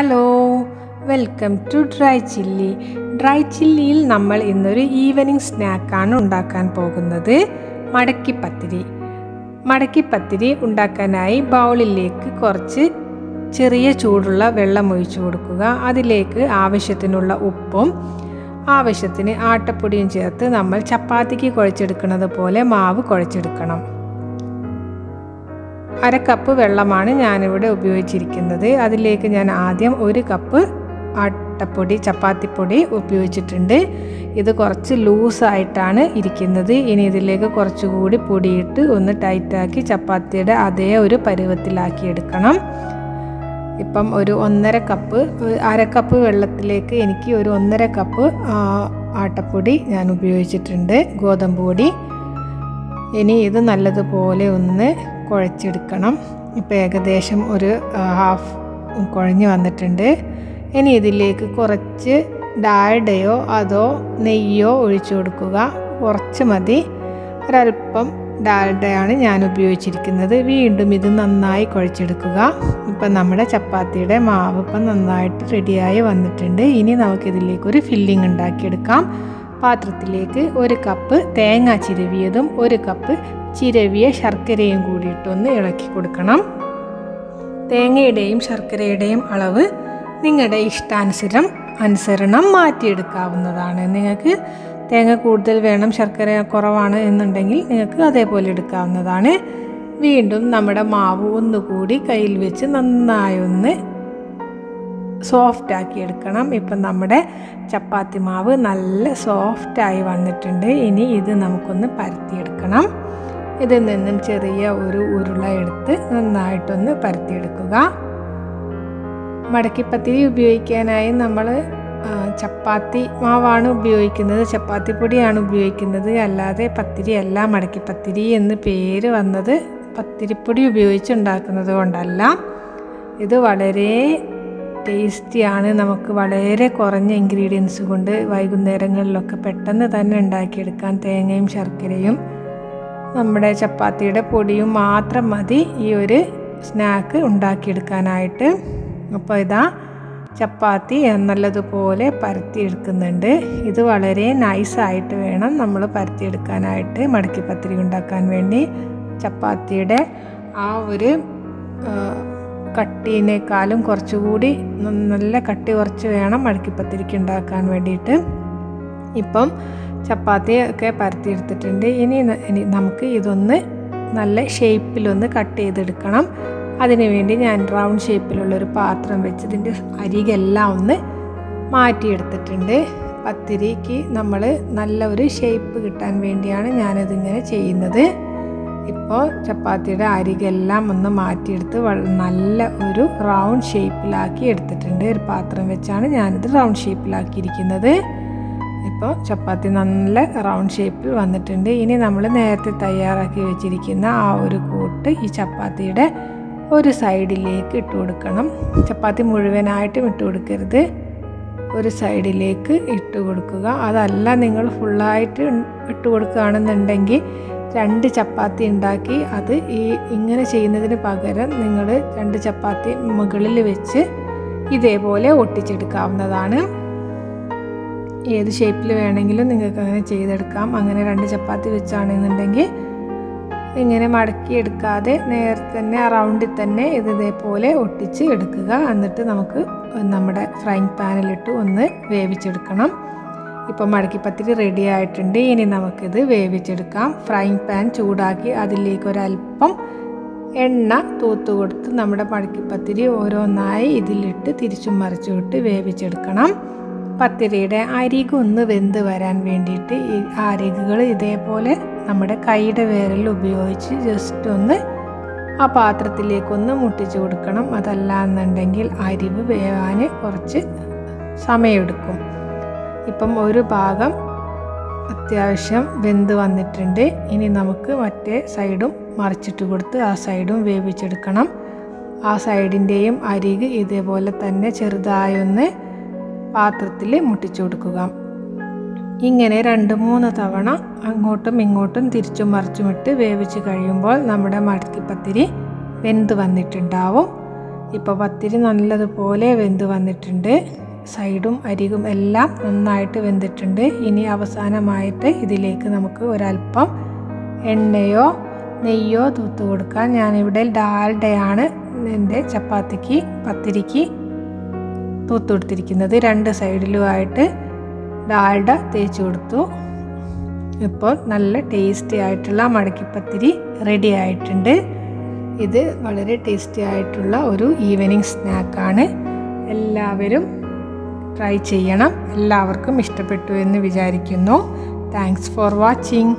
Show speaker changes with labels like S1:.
S1: Hello, welcome to dry chilli. Dry ചില്ലിയിൽ നമ്മൾ ഇന്നൊരു ഈവനിങ് സ്നാക്കാണ് ഉണ്ടാക്കാൻ പോകുന്നത്, മടക്കി പത്തിരി. മടക്കി പത്തിരി ഉണ്ടാക്കാനായി ബൗളിലേക്ക് കുറച്ച് ചെറിയ ചൂടുള്ള വെള്ളം ഒഴിച്ചു കൊടുക്കുക. അതിലേക്ക് ആവശ്യത്തിനുള്ള ഉപ്പും ആവശ്യത്തിന് ആട്ടപ്പൊടിയും ചേർത്ത് നമ്മൾ ചപ്പാത്തിക്ക് കുഴച്ചെടുക്കുന്നത് പോലെ മാവ് കുഴച്ചെടുക്കണം. 1/2 കപ്പ് വെള്ളമാണ് ഞാനിവിടെ ഉപയോഗിച്ചിരിക്കുന്നത്. അതിലേക്ക് ഞാൻ ആദ്യം 1 കപ്പ് ആട്ടപ്പൊടി, ചപ്പാത്തിപ്പൊടി ഉപയോഗിച്ചിട്ടുണ്ട്. ഇത് കുറച്ച് ലൂസായിട്ടാണ് ഇരിക്കുന്നത്. ഇനി ഇതിലേക്ക് കുറച്ചുകൂടി പൊടിയിട്ട് ഒന്ന് ടൈറ്റാക്കി ചപ്പാത്തിയുടെ അതേ ഒരു പരുവത്തിലാക്കി എടുക്കണം. ഇപ്പം ഒരു 1/2 കപ്പ്, 1/2 കപ്പ് വെള്ളത്തിലേക്ക് എനിക്ക് ഒരു 1/2 കപ്പ് ആട്ടപ്പൊടി ഞാൻ ഉപയോഗിച്ചിട്ടുണ്ട്, ഗോതമ്പ് പൊടി. ഇനി ഇത് നല്ലതുപോലെ ഒന്ന് കുഴച്ചെടുക്കണം. ഇപ്പോൾ ഏകദേശം ഒരു ഹാഫ് കുഴഞ്ഞ് വന്നിട്ടുണ്ട്. ഇനി ഇതിലേക്ക് കുറച്ച് ഡാൽഡയോ അതോ നെയ്യോ ഒഴിച്ചു കൊടുക്കുക. കുറച്ച് മതി, ഒരല്പം ഡാൽഡയാണ് ഞാൻ ഉപയോഗിച്ചിരിക്കുന്നത്. വീണ്ടും ഇത് നന്നായി കുഴച്ചെടുക്കുക. ഇപ്പം നമ്മുടെ ചപ്പാത്തിയുടെ മാവ് ഇപ്പം നന്നായിട്ട് റെഡിയായി വന്നിട്ടുണ്ട്. ഇനി നമുക്കിതിലേക്കൊരു ഫില്ലിംഗ് ഉണ്ടാക്കിയെടുക്കാം. പാത്രത്തിലേക്ക് 1 കപ്പ് തേങ്ങ ചിരവിയതും 1 കപ്പ് ചിരവിയ ശർക്കരയും കൂടിയിട്ടൊന്ന് ഇളക്കി കൊടുക്കണം. തേങ്ങയുടെയും ശർക്കരയുടെയും അളവ് നിങ്ങളുടെ ഇഷ്ടാനുസരണം മാറ്റിയെടുക്കാവുന്നതാണ്. നിങ്ങൾക്ക് തേങ്ങ കൂടുതൽ വേണം, ശർക്കര കുറവാണ് എന്നുണ്ടെങ്കിൽ നിങ്ങൾക്ക് അതേപോലെ എടുക്കാവുന്നതാണ്. വീണ്ടും നമ്മുടെ മാവ് ഒന്നുകൂടി കയ്യിൽ വെച്ച് നന്നായി ഒന്ന് സോഫ്റ്റാക്കി എടുക്കണം. ഇപ്പം നമ്മുടെ ചപ്പാത്തി മാവ് നല്ല സോഫ്റ്റായി വന്നിട്ടുണ്ട്. ഇനി ഇത് നമുക്കൊന്ന് പരത്തിയെടുക്കണം. ഇതിൽ നിന്നും ചെറിയ ഒരു ഉരുള എടുത്ത് നന്നായിട്ടൊന്ന് പരത്തിയെടുക്കുക. മടക്കിപ്പത്തിരി ഉപയോഗിക്കാനായി നമ്മൾ ചപ്പാത്തി മാവാണ് ഉപയോഗിക്കുന്നത്, ചപ്പാത്തിപ്പൊടിയാണ് ഉപയോഗിക്കുന്നത്. അല്ലാതെ പത്തിരി അല്ല, മടക്കിപ്പത്തിരി എന്ന് പേര് വന്നത് പത്തിരിപ്പൊടി ഉപയോഗിച്ച് ഉണ്ടാക്കുന്നത് കൊണ്ടല്ല. ഇത് വളരെ ടേസ്റ്റിയാണ്. നമുക്ക് വളരെ കുറഞ്ഞ ഇൻഗ്രീഡിയൻസ് കൊണ്ട് വൈകുന്നേരങ്ങളിലൊക്കെ പെട്ടെന്ന് തന്നെ ഉണ്ടാക്കിയെടുക്കാൻ. തേങ്ങയും ശർക്കരയും നമ്മുടെ ചപ്പാത്തിയുടെ പൊടിയും മാത്രം മതി ഈ ഒരു സ്നാക്ക് ഉണ്ടാക്കിയെടുക്കാനായിട്ട്. അപ്പോൾ ഇതാ ചപ്പാത്തി നല്ലതുപോലെ പരത്തിയെടുക്കുന്നുണ്ട്. ഇത് വളരെ നൈസായിട്ട് വേണം നമ്മൾ പരത്തിയെടുക്കാനായിട്ട്. മടക്കി പത്തിരി ഉണ്ടാക്കാൻ വേണ്ടി ചപ്പാത്തിയുടെ ആ ഒരു കട്ടീനേക്കാളും കുറച്ചുകൂടി നല്ല കട്ടി കുറച്ച് വേണം മടക്കിപ്പത്തിരിക്ക് ഉണ്ടാക്കാൻ വേണ്ടിയിട്ട്. ഇപ്പം ചപ്പാത്തി ഒക്കെ പരത്തിയെടുത്തിട്ടുണ്ട്. ഇനി നമുക്ക് ഇതൊന്ന് നല്ല ഷേപ്പിലൊന്ന് കട്ട് ചെയ്തെടുക്കണം. അതിനു വേണ്ടി ഞാൻ റൗണ്ട് ഷേപ്പിലുള്ളൊരു പാത്രം വെച്ച് ഇതിൻ്റെ അരികെല്ലാം ഒന്ന് മാറ്റിയെടുത്തിട്ടുണ്ട്. പത്തിരിക്ക് നമ്മൾ നല്ല ഒരു ഷേപ്പ് കിട്ടാൻ വേണ്ടിയാണ് ഞാനിതിങ്ങനെ ചെയ്യുന്നത്. ഇപ്പോൾ ചപ്പാത്തിയുടെ അരികെല്ലാം ഒന്ന് മാറ്റിയെടുത്ത് നല്ല ഒരു റൗണ്ട് ഷേപ്പിലാക്കി എടുത്തിട്ടുണ്ട്. ഒരു പാത്രം വെച്ചാണ് ഞാനിത് റൗണ്ട് ഷേപ്പിലാക്കിയിരിക്കുന്നത്. ഇപ്പോൾ ചപ്പാത്തി നല്ല റൗണ്ട് ഷേപ്പിൽ വന്നിട്ടുണ്ട്. ഇനി നമ്മൾ നേരത്തെ തയ്യാറാക്കി വെച്ചിരിക്കുന്ന ആ ഒരു കൂട്ട് ഈ ചപ്പാത്തിയുടെ ഒരു സൈഡിലേക്ക് ഇട്ട് കൊടുക്കണം. ചപ്പാത്തി മുഴുവനായിട്ടും ഇട്ട് കൊടുക്കരുത്, ഒരു സൈഡിലേക്ക് ഇട്ട് കൊടുക്കുക. അതല്ല നിങ്ങൾ ഫുള്ളായിട്ട് ഇട്ട് കൊടുക്കുകയാണെന്നുണ്ടെങ്കിൽ 2 ചപ്പാത്തി ഉണ്ടാക്കി അത് ഇങ്ങനെ ചെയ്യുന്നതിന് പകരം നിങ്ങൾ 2 ചപ്പാത്തി മുകളിൽ വെച്ച് ഇതേപോലെ ഒട്ടിച്ചെടുക്കാവുന്നതാണ്. ഏത് ഷേപ്പിൽ വേണമെങ്കിലും നിങ്ങൾക്ക് അങ്ങനെ ചെയ്തെടുക്കാം. അങ്ങനെ 2 ചപ്പാത്തി വെച്ചാണെന്നുണ്ടെങ്കിൽ ഇങ്ങനെ മടക്കി എടുക്കാതെ നേരത്തെ തന്നെ റൗണ്ടിൽ തന്നെ ഇതേപോലെ ഒട്ടിച്ച് എടുക്കുക. എന്നിട്ട് നമുക്ക് നമ്മുടെ ഫ്രൈങ് പാനിലിട്ട് ഒന്ന് വേവിച്ചെടുക്കണം. ഇപ്പോൾ മടക്കിപ്പത്തിരി റെഡി ആയിട്ടുണ്ട്. ഇനി നമുക്കിത് വേവിച്ചെടുക്കാം. ഫ്രൈങ് പാൻ ചൂടാക്കി അതിലേക്ക് ഒരല്പം എണ്ണ തൂത്ത് കൊടുത്ത് നമ്മുടെ മടക്കിപ്പത്തിരി ഓരോന്നായി ഇതിലിട്ട് തിരിച്ചും മറിച്ചും ഇട്ട് വേവിച്ചെടുക്കണം. പത്തിരിയുടെ അരികൊന്ന് വെന്ത് വരാൻ വേണ്ടിയിട്ട് ഈ അരികുകൾ ഇതേപോലെ നമ്മുടെ കൈയുടെ വിരൽ ഉപയോഗിച്ച് ജസ്റ്റ് ഒന്ന് ആ പാത്രത്തിലേക്കൊന്ന് മുട്ടിച്ചു കൊടുക്കണം. അതല്ല എന്നുണ്ടെങ്കിൽ അരിവ് വേവാൻ കുറച്ച് സമയമെടുക്കും. ഇപ്പം ഒരു ഭാഗം അത്യാവശ്യം വെന്ത് വന്നിട്ടുണ്ട്. ഇനി നമുക്ക് മറ്റേ സൈഡും മറിച്ചിട്ട് കൊടുത്ത് ആ സൈഡും വേവിച്ചെടുക്കണം. ആ സൈഡിൻ്റെയും അരിക് ഇതേപോലെ തന്നെ ചെറുതായൊന്ന് പാത്രത്തിൽ മുട്ടിച്ചു കൊടുക്കുക. ഇങ്ങനെ 2-3 തവണ അങ്ങോട്ടും ഇങ്ങോട്ടും തിരിച്ചും മറിച്ചുമിട്ട് വേവിച്ച് കഴിയുമ്പോൾ നമ്മുടെ മടക്കിപ്പത്തിരി വെന്ത് വന്നിട്ടുണ്ടാവും. ഇപ്പോൾ പത്തിരി നല്ലതുപോലെ വെന്ത് വന്നിട്ടുണ്ട്. സൈഡും അരികും എല്ലാം നന്നായിട്ട് വെന്തിട്ടുണ്ട്. ഇനി അവസാനമായിട്ട് ഇതിലേക്ക് നമുക്ക് ഒരല്പം എണ്ണയോ നെയ്യോ തൂത്ത് കൊടുക്കാം. ഞാനിവിടെ ഡാൽഡയാണ് എൻ്റെ പത്തിരിക്ക് തൂത്ത് കൊടുത്തിരിക്കുന്നത്. 2 സൈഡിലുമായിട്ട് ഡാൽഡ തേച്ച് കൊടുത്തു. ഇപ്പോൾ നല്ല ടേസ്റ്റി ആയിട്ടുള്ള മടക്കിപ്പത്തിരി റെഡി ആയിട്ടുണ്ട്. ഇത് വളരെ ടേസ്റ്റി ആയിട്ടുള്ള ഒരു ഈവനിങ് സ്നാക്കാണ്. എല്ലാവരും ട്രൈ ചെയ്യണം. എല്ലാവർക്കും ഇഷ്ടപ്പെട്ടു എന്ന് വിചാരിക്കുന്നു. Thanks for watching.